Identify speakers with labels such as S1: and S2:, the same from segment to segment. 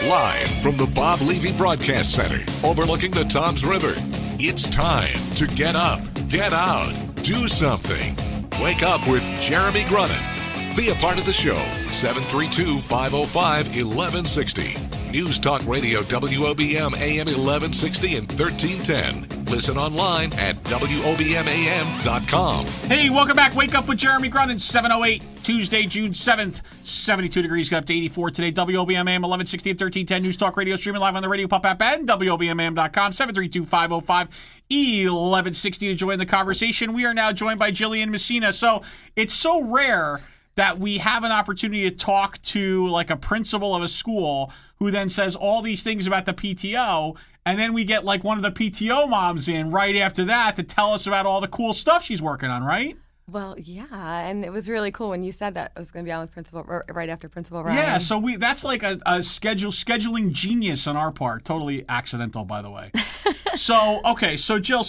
S1: Live from the Bob Levy Broadcast Center overlooking the Toms River, it's time to get up, get out, do something. Wake up with Jeremy Grunin. Be a part of the show, 732-505-1160. News Talk Radio WOBM AM 1160 and 1310. Listen online at WOBMAM.com.
S2: Hey, welcome back. Wake up with Jeremy Grunin, 7:08, Tuesday, June 7th, 72 degrees, got up to 84 today. WOBM AM 1160 and 1310. News Talk Radio, streaming live on the Radio Pop app and WOBMAM.com, 732-505-1160 to join the conversation. We are now joined by Jillian Messina. So it's so rare that we have an opportunity to talk to like a principal of a school who then says all these things about the PTO, and then we get like one of the PTO moms in right after that to tell us about all the cool stuff she's working on, right?
S3: Well, yeah, and it was really cool when you said that I was going to be on with Principal right after Principal Ryan.
S2: Yeah, so that's like a scheduling genius on our part. Totally accidental, by the way. So, okay, so Jill,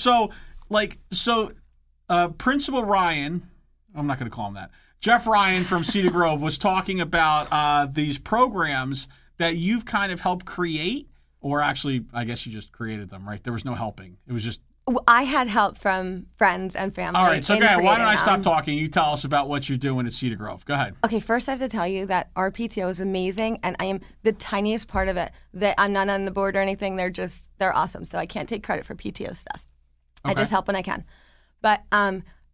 S2: Principal Ryan, I'm not going to call him that. Jeff Ryan from Cedar Grove was talking about these programs that you've kind of helped create, or actually, I guess you just created them, right? There was no helping. It was just...
S3: I had help from friends and family.
S2: All right, so go ahead. Why don't I stop talking? You tell us about what you're doing at Cedar Grove. Go ahead.
S3: Okay, first I have to tell you that our PTO is amazing, and I am the tiniest part of it. That I'm not on the board or anything. They're awesome, so I can't take credit for PTO stuff. Okay. I just help when I can. But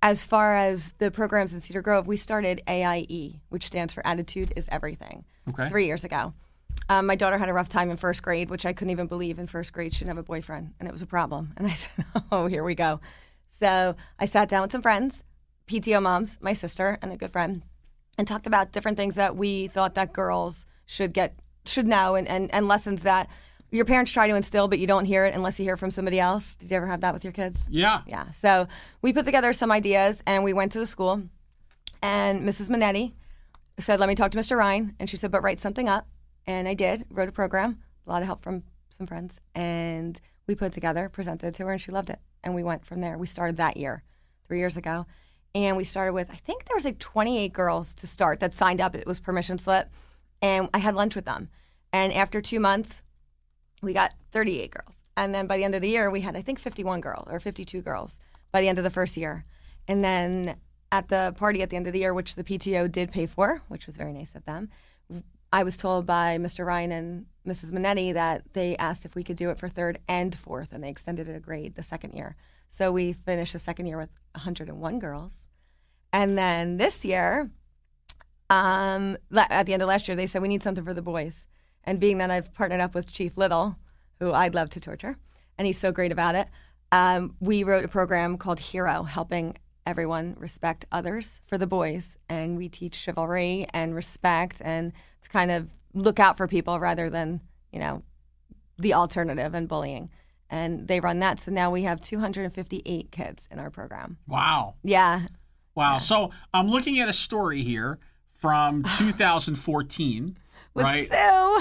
S3: as far as the programs in Cedar Grove, we started AIE, which stands for Attitude is Everything, 3 years ago. My daughter had a rough time in first grade, which I couldn't even believe in first grade she didn't have a boyfriend, and it was a problem. And I said, oh, here we go. So I sat down with some friends, PTO moms, my sister, and a good friend, and talked about different things that we thought that girls should know, and lessons that your parents try to instill, but you don't hear it unless you hear from somebody else. Did you ever have that with your kids?
S2: Yeah.
S3: Yeah. So we put together some ideas, and we went to the school, and Mrs. Minetti said, let me talk to Mr. Ryan. And she said, but write something up. And I did, wrote a program, a lot of help from some friends, and we put it together, presented it to her, and she loved it. And we went from there. We started that year, 3 years ago. And we started with, I think there was like 28 girls to start that signed up. It was permission slip. And I had lunch with them. And after 2 months, we got 38 girls. And then by the end of the year, we had, I think, 51 girls or 52 girls by the end of the first year. And then at the party at the end of the year, which the PTO did pay for, which was very nice of them, I was told by Mr. Ryan and Mrs. Minetti that they asked if we could do it for third and fourth, and they extended it a grade the second year. So we finished the second year with 101 girls. And then this year, at the end of last year, they said we need something for the boys. And being that I've partnered up with Chief Little, who I'd love to torture, and he's so great about it, we wrote a program called Hero, helping everyone respect others for the boys. And we teach chivalry and respect and to kind of look out for people rather than, the alternative and bullying. And they run that. So now we have 258 kids in our program.
S2: Wow.
S3: Yeah.
S2: Wow. Yeah.
S3: Yeah.
S2: So I'm looking at a story here from 2014, right?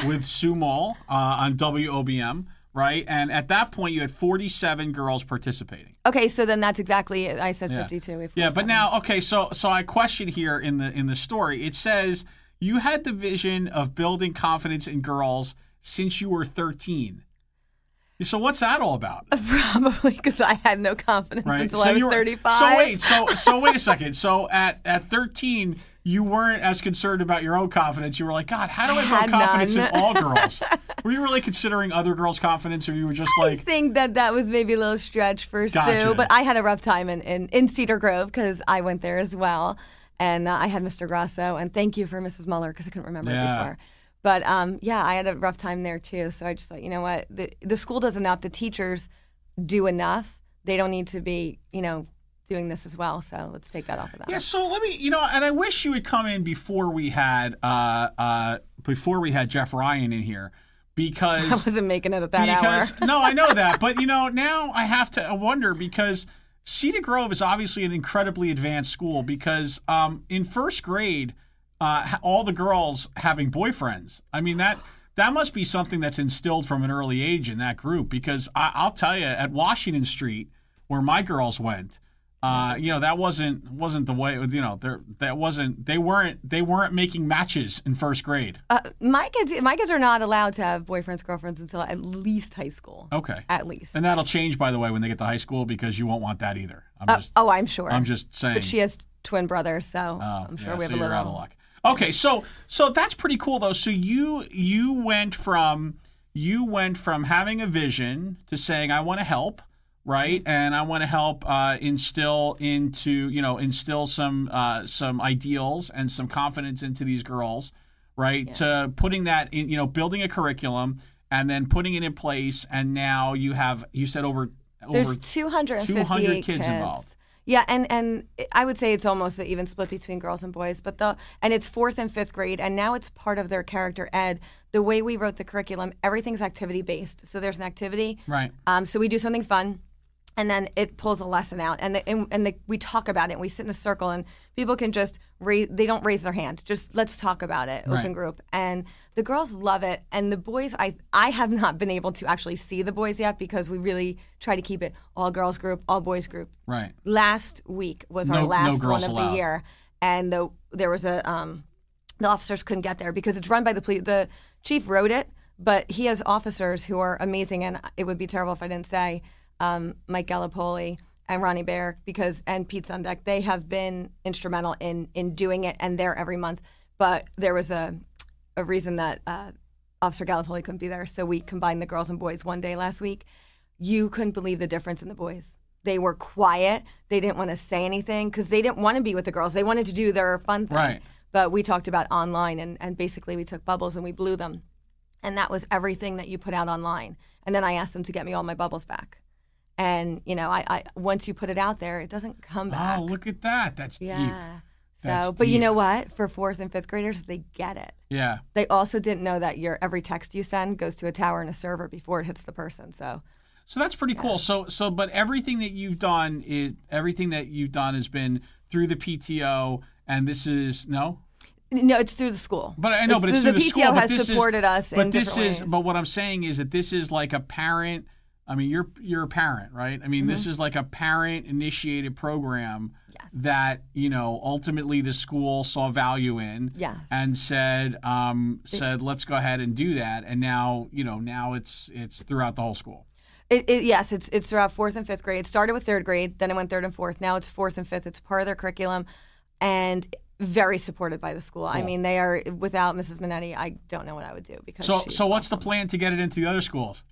S2: With Sue Moll on WOBM. Right, and at that point, you had 47 girls participating.
S3: Okay, so then that's exactly it. I said 52.
S2: Yeah, but now, okay, so I question here in the story. It says you had the vision of building confidence in girls since you were 13. So what's that all about?
S3: Probably because I had no confidence until I was 35.
S2: So wait a second. So at 13. You weren't as concerned about your own confidence. You were like, God, how do I build confidence in all girls? Were you really considering other girls' confidence, or you were just like...
S3: I think that was maybe a little stretch for
S2: Gotcha.
S3: Sue, but I had a rough time in Cedar Grove because I went there as well. And I had Mr. Grasso, and thank you for Mrs. Muller because I couldn't remember it before. But I had a rough time there too. So I just thought, you know what? The school does enough. The teachers do enough. They don't need to be, doing this as well, so let's take that off of that.
S2: Yeah, so let me, and I wish you would come in before we had Jeff Ryan in here, because
S3: I wasn't making it at that hour.
S2: No, I know that, but now I have to wonder because Cedar Grove is obviously an incredibly advanced school because in first grade, all the girls having boyfriends. I mean that must be something that's instilled from an early age in that group because I'll tell you at Washington Street where my girls went. That wasn't the way. They weren't making matches in first grade.
S3: My kids are not allowed to have boyfriends, girlfriends until at least high school.
S2: Okay,
S3: at least.
S2: And that'll change, by the way, when they get to high school, because you won't want that either.
S3: I'm sure.
S2: I'm just saying.
S3: But she has twin brothers, so I'm sure we have a little.
S2: You're out of luck. Okay, so that's pretty cool though. So you went from having a vision to saying, I want to help. Right, and I want to help instill some ideals and some confidence into these girls, right? Yeah. To putting that in, building a curriculum and then putting it in place, and now you said there's 200 kids involved.
S3: Yeah, and I would say it's almost an even split between girls and boys, and it's 4th and 5th grade, and now it's part of their character ed. The way we wrote the curriculum, everything's activity based. So there's an activity,
S2: right?
S3: So we do something fun. And then it pulls a lesson out, and we talk about it. And we sit in a circle, and people can just they don't raise their hand. Just let's talk about it, open group. And the girls love it, and the boys. I have not been able to actually see the boys yet because we really try to keep it all girls group, all boys group.
S2: Right.
S3: Last week was our last one of
S2: allowed.
S3: the year, and there was the officers couldn't get there because it's run by the police. The chief wrote it, but he has officers who are amazing, and it would be terrible if I didn't say. Mike Gallipoli and Ronnie Bear and Pete Sundek, they have been instrumental in doing it, and they're every month. But there was a reason that Officer Gallipoli couldn't be there, so we combined the girls and boys one day last week. You couldn't believe the difference in the boys. They were quiet. They didn't want to say anything because they didn't want to be with the girls. They wanted to do their fun thing.
S2: Right.
S3: But we talked about online, and basically we took bubbles and we blew them. And that was everything that you put out online. And then I asked them to get me all my bubbles back. And, I once you put it out there, it doesn't come back.
S2: Oh, look at that. That's deep.
S3: So, but you know what? For 4th and 5th graders, they get it.
S2: Yeah.
S3: They also didn't know that every text you send goes to a tower and a server before it hits the person. So
S2: that's pretty cool. So, but everything that you've done has been through the PTO, and this is no.
S3: No, it's through the school.
S2: But I know, but it's through the school.
S3: The PTO has supported us in different ways.
S2: But what I'm saying is that this is like a parent. I mean, you're a parent, right? I mean, This is like a parent-initiated program that, ultimately the school saw value in and said, let's go ahead and do that. And now, now it's throughout the whole school.
S3: Yes, it's throughout 4th and 5th grade. It started with 3rd grade, then it went 3rd and 4th. Now it's 4th and 5th. It's part of their curriculum and very supported by the school. Cool. I mean, they are, without Mrs. Minetti, I don't know what I would do. Because
S2: So what's the plan to get it into the other schools?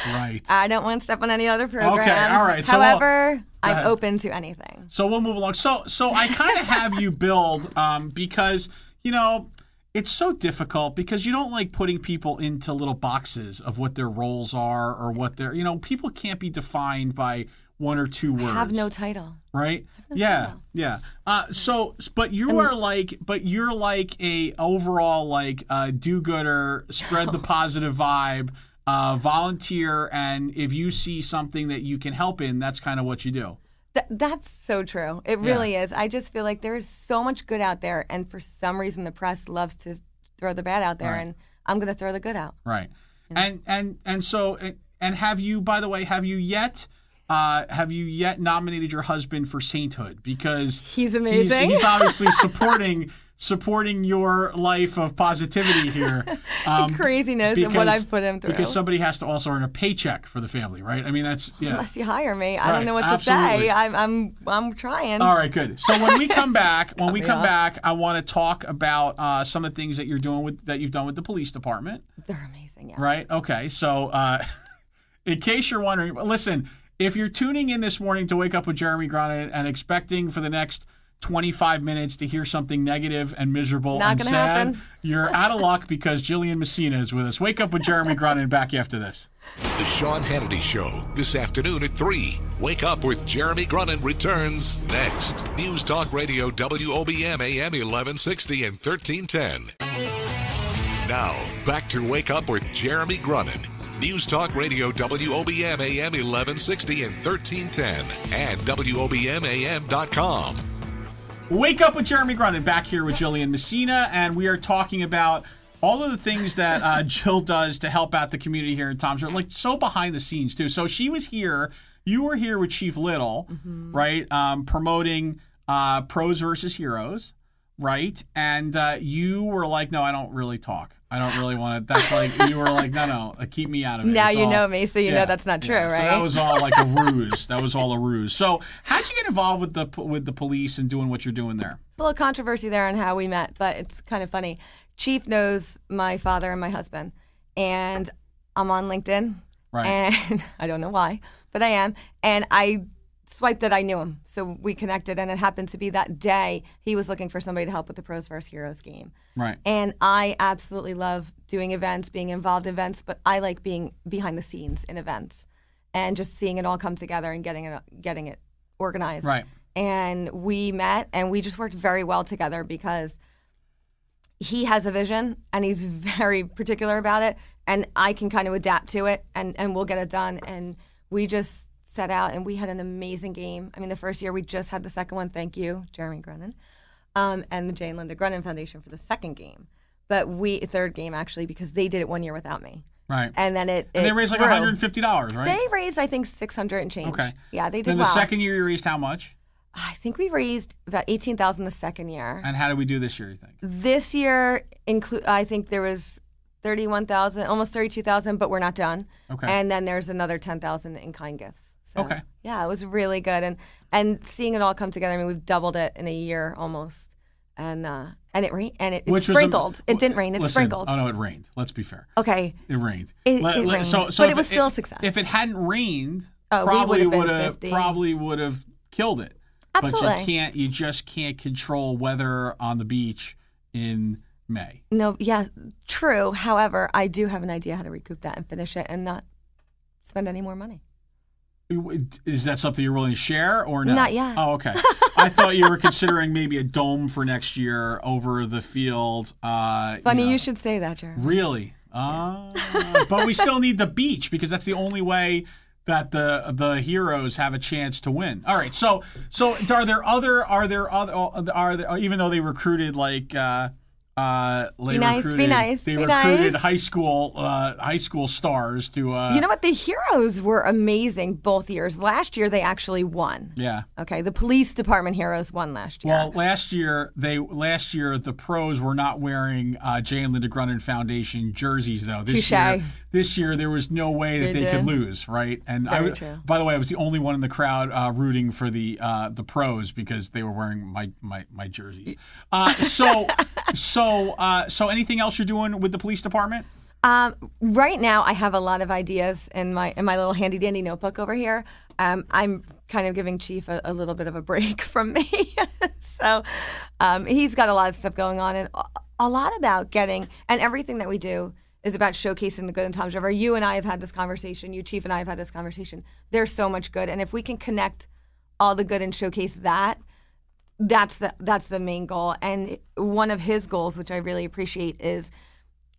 S2: Right.
S3: I don't want to step on any other programs.
S2: Okay, all right.
S3: However, I'm open to anything.
S2: So we'll move along. So I kind of have you build because, it's so difficult because you don't like putting people into little boxes of what their roles are or what their, people can't be defined by one or two words.
S3: Have no title.
S2: Right?
S3: Title.
S2: Yeah. But you're like a overall do-gooder, spread the positive vibe, volunteer, and if you see something that you can help in, that's kind of what you do.
S3: That's so true. It really is. I just feel like there's so much good out there, and for some reason the press loves to throw the bad out there, and I'm going to throw the good out.
S2: Right. And so have you, by the way, have you yet nominated your husband for sainthood? Because
S3: he's amazing.
S2: He's obviously supporting your life of positivity here.
S3: Craziness and what I've put him through.
S2: Because somebody has to also earn a paycheck for the family, right? I mean, that's
S3: Unless you hire me, I don't know what to say. I'm trying.
S2: All right, good. So when we come back, I want to talk about some of the things that you've done with the police department.
S3: They're amazing. Yes.
S2: Right. Okay. So in case you're wondering, listen. If you're tuning in this morning to Wake Up with Jeremy Grunin and expecting for the next 25 minutes to hear something negative and miserable and sad,
S3: happen.
S2: You're out of luck because Jillian Messina is with us. Wake Up with Jeremy Grunin back after this.
S1: The Sean Hannity Show this afternoon at 3. Wake Up with Jeremy Grunin returns next. News Talk Radio WOBM AM 1160 and 1310. Now, back to Wake Up with Jeremy Grunin. News Talk Radio WOBM AM 1160 and 1310 and WOBMAM.com.
S2: Wake Up with Jeremy Grunin back here with Jillian Messina, and we are talking about all of the things that Jill does to help out the community here in Tom's River, like so behind the scenes too. So she was here you were here with Chief Little, right, promoting pros versus heroes, right? And you were like, no, I don't really talk. I don't really want to. That's like, you were like, no, keep me out of it.
S3: Now
S2: It's
S3: you
S2: all,
S3: know me, so you know that's not true, right?
S2: So that was all like a ruse. That was all a ruse. So how'd you get involved with the police and doing what you're doing there?
S3: It's a little controversy there on how we met, but it's kind of funny. Chief knows my father and my husband, and I'm on LinkedIn,
S2: Right.
S3: and I don't know why, but I am, and I swiped that I knew him, so we connected, and it happened to be that day he was looking for somebody to help with the Pros vs. Heroes game.
S2: Right.
S3: And I absolutely love doing events, being involved in events, but I like being behind the scenes in events and just seeing it all come together and getting it organized.
S2: Right.
S3: And we met, and we just worked very well together because he has a vision, and he's very particular about it, and I can kind of adapt to it, and we'll get it done. And we just set out, and we had an amazing game. I mean, the first year, we just had the second one. Thank you, Jeremy Grunin, and the Jay and Linda Grunin Foundation for the second game. But third game, actually, because they did it 1 year without me.
S2: Right.
S3: And then it
S2: they raised like
S3: grew.
S2: $150, right?
S3: They raised, I think, $600 and change.
S2: Okay.
S3: Yeah, they did
S2: Then
S3: well.
S2: the second year you raised how much?
S3: I think we raised about $18,000 the second year.
S2: And how did we do this year, you think?
S3: This year, I think there was 31,000, almost 32,000, but we're not done.
S2: Okay.
S3: And then there's another 10,000 in kind gifts. So,
S2: Okay.
S3: Yeah, it was really good, and seeing it all come together. I mean, we've doubled it in a year almost, and it sprinkled. It didn't rain. It sprinkled.
S2: Oh no, it rained. Let's be fair.
S3: Okay.
S2: It rained.
S3: It rained.
S2: So
S3: but it was still a success.
S2: If it hadn't rained,
S3: we
S2: probably
S3: would've
S2: would
S3: been
S2: have
S3: 50.
S2: probably would have killed it.
S3: Absolutely.
S2: But you just can't control weather on the beach in May.
S3: No, yeah, true. However, I do have an idea how to recoup that and finish it and not spend any more money.
S2: Is that something you're willing to share or no?
S3: Not yet.
S2: Oh, okay. I thought you were considering maybe a dome for next year over the field.
S3: Funny you should say that, Jeremy.
S2: Really? But we still need the beach because that's the only way that the heroes have a chance to win. All right. So are there other even though they recruited like
S3: Be nice.
S2: They recruited high school stars to.
S3: You know what? The heroes were amazing both years. Last year they actually won.
S2: Yeah.
S3: Okay. The police department heroes won last year.
S2: Well, last year the pros were not wearing Jay and Linda Grunin Foundation jerseys though. This year there was no way that they could lose, right? And
S3: true.
S2: By the way, I was the only one in the crowd rooting for the pros because they were wearing my jerseys. So anything else you're doing with the police department?
S3: Right now, I have a lot of ideas in my little handy dandy notebook over here. I'm kind of giving Chief a little bit of a break from me, so he's got a lot of stuff going on, and a lot about getting, and everything that we do is about showcasing the good in Tom's River. You and I have had this conversation. You, Chief, and I have had this conversation. There's so much good, and if we can connect all the good and showcase that. That's the main goal. And one of his goals, which I really appreciate, is,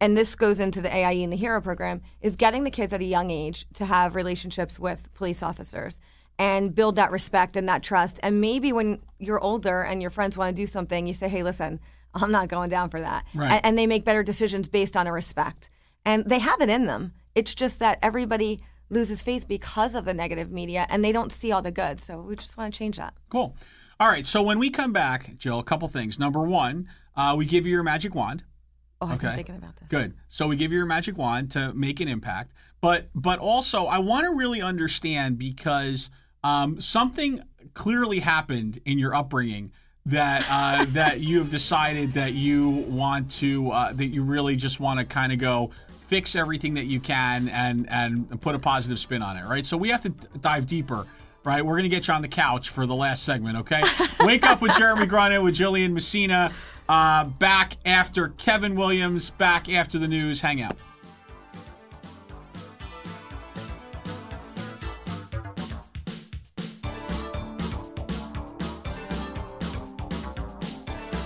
S3: and this goes into the AIE and the Hero program, is getting the kids at a young age to have relationships with police officers and build that respect and that trust. And maybe when you're older and your friends want to do something, you say, hey, listen, I'm not going down for that.
S2: Right.
S3: And they make better decisions based on a respect. And they have it in them. It's just that everybody loses faith because of the negative media and they don't see all the good. So we just want to change that.
S2: Cool. All right, so when we come back, Jill, a couple things. Number one, we give you your magic wand.
S3: Oh, I've been thinking about this.
S2: Good. So we give you your magic wand to make an impact. But also, I want to really understand because something clearly happened in your upbringing that that you have decided that you want to that you really just want to kind of go fix everything that you can and put a positive spin on it, right? So we have to dive deeper. Right, we're going to get you on the couch for the last segment, okay? Wake Up with Jeremy Grunin with Jillian Messina. Back after Kevin Williams, back after the news. Hang out.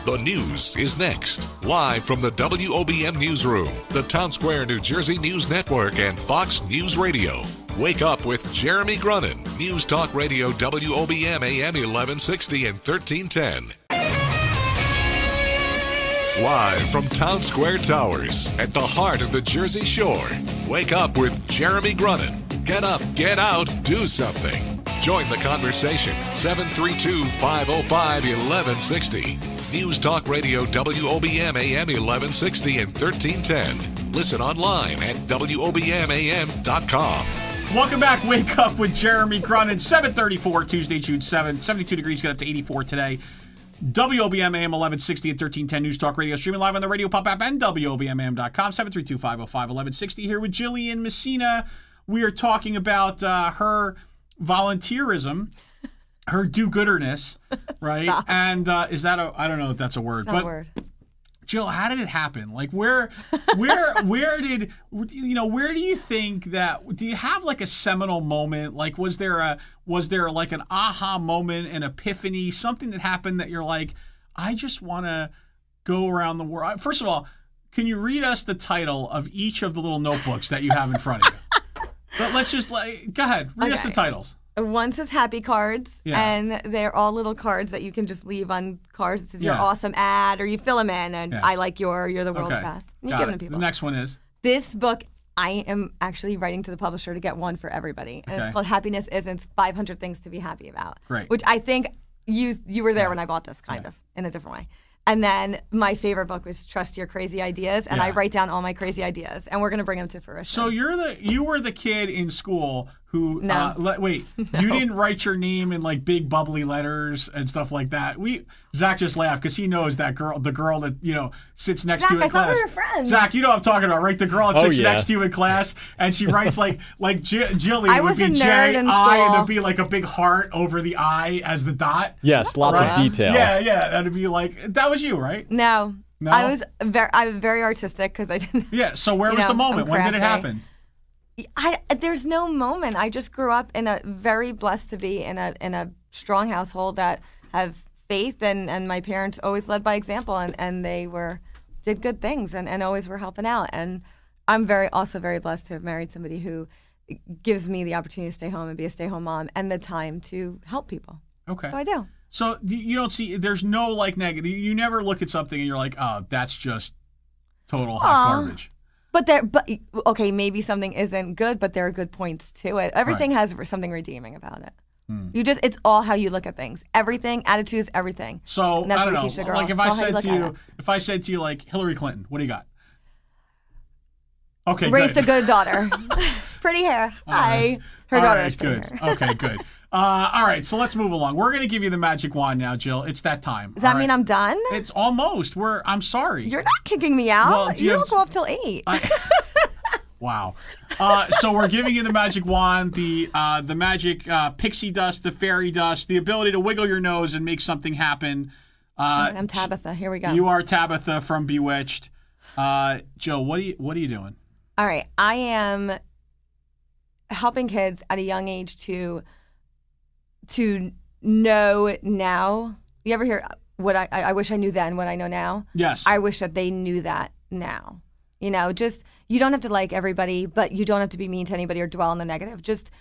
S1: The news is next. Live from the WOBM Newsroom, the Town Square, New Jersey News Network, and Fox News Radio. Wake Up with Jeremy Grunin. News Talk Radio WOBM AM 1160 and 1310. Live from Town Square Towers at the heart of the Jersey Shore. Wake Up with Jeremy Grunin. Get up, get out, do something. Join the conversation. 732-505-1160. News Talk Radio WOBM AM 1160 and 1310. Listen online at WOBMAM.com.
S2: Welcome back. Wake Up with Jeremy Grunin. 7:34, Tuesday, June 7th. 72 degrees, got up to 84 today. WOBM AM 1160 and 1310 News Talk Radio. Streaming live on the Radio Pop app and WOBMAM.com. 732-505-1160. Here with Jillian Messina. We are talking about her volunteerism, her do-gooderness, right?
S3: Stop.
S2: And is that I don't know if that's a word.
S3: It's not a word.
S2: Jill, how did it happen? Like, where do you think that? Do you have like a seminal moment? Like, was there like an aha moment, an epiphany, something that happened that you're like, I just want to go around the world? First of all, can you read us the title of each of the little notebooks that you have in front of you? But let's just go ahead, read us the titles.
S3: One says happy cards,
S2: Yeah.
S3: and they're all little cards that you can just leave on cards. It says your
S2: Yeah.
S3: awesome ad, or you fill them in, and
S2: Yeah.
S3: I like you're the world's
S2: Okay.
S3: best. And you
S2: Got
S3: give them
S2: it.
S3: to people.
S2: The next one is
S3: This book, I am actually writing to the publisher to get one for everybody, and
S2: Okay.
S3: it's called Happiness Isn't 500 Things to Be Happy About.
S2: Great.
S3: Which I think you were there when I bought this, kind of, in a different way. And then my favorite book was Trust Your Crazy Ideas, and I
S2: Yeah.
S3: write down all my crazy ideas, and we're going to bring them to fruition.
S2: So you were the kid in school who
S3: No.
S2: you didn't write your name in like big bubbly letters and stuff like that. Zach just laughed because he knows the girl that sits next
S3: Zach,
S2: to you in
S3: I thought
S2: class.
S3: we were friends.
S2: Zach, you know what I'm talking about, right? The girl that
S4: Oh,
S2: sits
S4: yeah.
S2: next to you in class, and she writes like Jilly
S3: I
S2: would
S3: was
S2: be
S3: a nerd
S2: J
S3: in
S2: I, and
S3: school.
S2: there'd be like a big heart over the I as the dot.
S4: Yes, lots
S2: Right?
S4: of detail.
S2: Yeah, that'd be like that was you, right?
S3: No.
S2: No?
S3: I'm very artistic because I didn't.
S2: Yeah. So where
S3: You
S2: was
S3: know,
S2: the moment?
S3: I'm
S2: When did it
S3: crafty.
S2: happen?
S3: There's no moment. I just grew up in a very blessed to be in a strong household that have faith, and my parents always led by example, and they did good things and always were helping out. And I'm also very blessed to have married somebody who gives me the opportunity to stay home and be a stay-home mom and the time to help people.
S2: Okay.
S3: So I do.
S2: So you don't see, there's no like negative. You never look at something and you're like, oh, that's just total hot garbage.
S3: But okay, maybe something isn't good, but there are good points to it. Everything has something redeeming about it. It's all how you look at things. Everything, attitudes, everything.
S2: So
S3: And that's
S2: I don't
S3: what we
S2: know.
S3: teach the girls.
S2: Like
S3: It's all how you look at it.
S2: if I said to you like Hillary Clinton, what do you got? Okay,
S3: Raised
S2: good.
S3: a good daughter. Pretty hair. Hi. Her
S2: All
S3: daughter
S2: right,
S3: is pretty
S2: good.
S3: hair.
S2: Okay, good. All right, so let's move along. We're going to give you the magic wand now, Jill. It's that time.
S3: Does that
S2: all
S3: mean
S2: right?
S3: I'm done?
S2: It's almost. I'm sorry.
S3: You're not kicking me out.
S2: Well, do you
S3: you
S2: have
S3: don't go off till 8.
S2: Wow. So we're giving you the magic wand, the magic pixie dust, the fairy dust, the ability to wiggle your nose and make something happen.
S3: I'm Tabitha. Here we go.
S2: You are Tabitha from Bewitched. Jill, what are you doing?
S3: All right. I am helping kids at a young age to know now. You ever hear what I wish I knew then what I know now?
S2: Yes.
S3: I wish that they knew that now. Just you don't have to like everybody, but you don't have to be mean to anybody or dwell on the negative. Just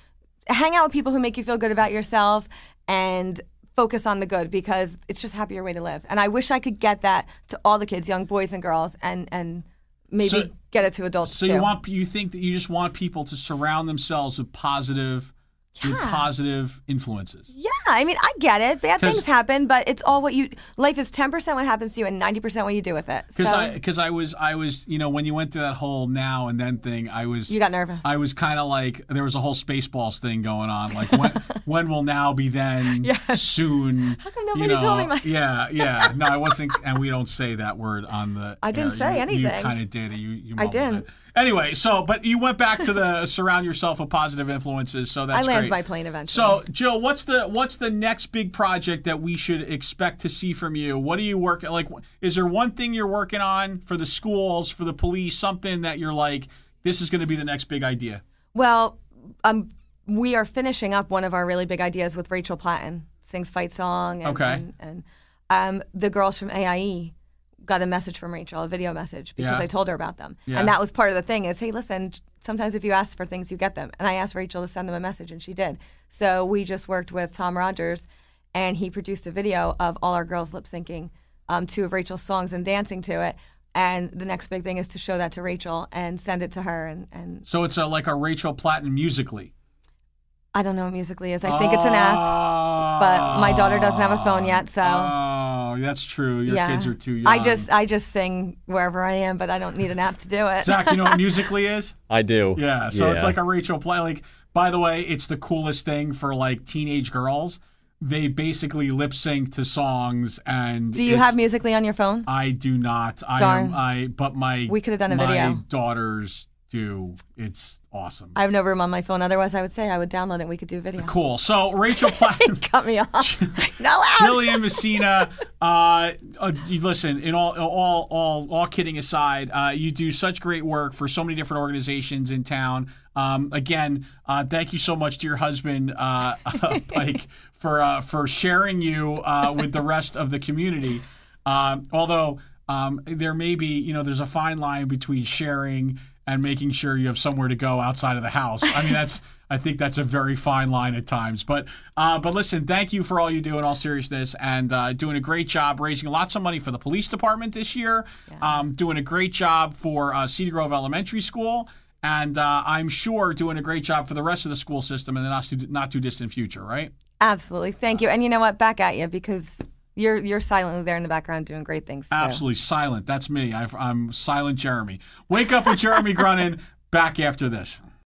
S3: hang out with people who make you feel good about yourself and focus on the good, because it's just a happier way to live. And I wish I could get that to all the kids, young boys and girls, and maybe get it to adults
S2: So
S3: too.
S2: you think that you just want people to surround themselves with positive influences.
S3: Yeah, I mean, I get it. Bad
S2: 'Cause-
S3: things happen, but it's all life is 10% what happens to you and 90% what you do with it.
S2: Because I was when you went through that whole now and then thing,
S3: You got nervous.
S2: I was kind of like, there was a whole Spaceballs thing going on, like when will now be then?
S3: Yes.
S2: Soon.
S3: How come nobody told me my-
S2: Yeah. No, I wasn't, and we don't say that word on the.
S3: I didn't say
S2: You
S3: anything.
S2: kind of did. You
S3: I
S2: mumbled
S3: didn't.
S2: it. Anyway, but you went back to the surround yourself with positive influences, so that's
S3: I land
S2: great.
S3: my plane eventually.
S2: So, Jill, what's the next big project that we should expect to see from you? What are you working like? Is there one thing you're working on for the schools, for the police, something that you're like, this is going to be the next big idea?
S3: Well, we are finishing up one of our really big ideas with Rachel Platten, sings Fight Song. And,
S2: Okay.
S3: and the girls from AIE got a message from Rachel, a video message, because
S2: Yeah.
S3: I told her about them.
S2: Yeah.
S3: And that was part of the thing is, hey, listen, sometimes if you ask for things, you get them. And I asked Rachel to send them a message, and she did. So we just worked with Tom Rogers, and he produced a video of all our girls lip syncing 2 of Rachel's songs and dancing to it. And the next big thing is to show that to Rachel and send it to her. And
S2: So it's like a Rachel Platten Musically.
S3: I don't know what Musical.ly is. I think it's an app, but my daughter doesn't have a phone yet, so.
S2: Oh, that's true. Your kids are too young.
S3: I just sing wherever I am, but I don't need an app to do it.
S2: Zach, you know what Musical.ly is?
S4: I do.
S2: Yeah, so it's like a Rachel play. Like, by the way, it's the coolest thing for like teenage girls. They basically lip sync to songs, and
S3: do you have Musical.ly on your phone?
S2: I do not.
S3: Darn.
S2: But
S3: we could have done a video.
S2: My daughters do. It's awesome.
S3: I have no room on my phone. Otherwise, I would say I would download it. We could do a video.
S2: Cool. So Rachel Platten
S3: cut me off. Not loud.
S2: Jillian Messina. You listen. In all kidding aside, you do such great work for so many different organizations in town. Again, thank you so much to your husband, Pike, for sharing you with the rest of the community. Although there may be, there's a fine line between sharing and making sure you have somewhere to go outside of the house. I mean, I think that's a very fine line at times. But listen, thank you for all you do in all seriousness, and doing a great job raising lots of money for the police department this year. Yeah. Doing a great job for Cedar Grove Elementary School. And I'm sure doing a great job for the rest of the school system in the not too distant future, right?
S3: Absolutely. Thank you. And you know what? Back at you, because you're silently there in the background doing great things too.
S2: Absolutely. Silent. That's me. I'm Silent Jeremy. Wake Up with Jeremy Grunin. Back after this.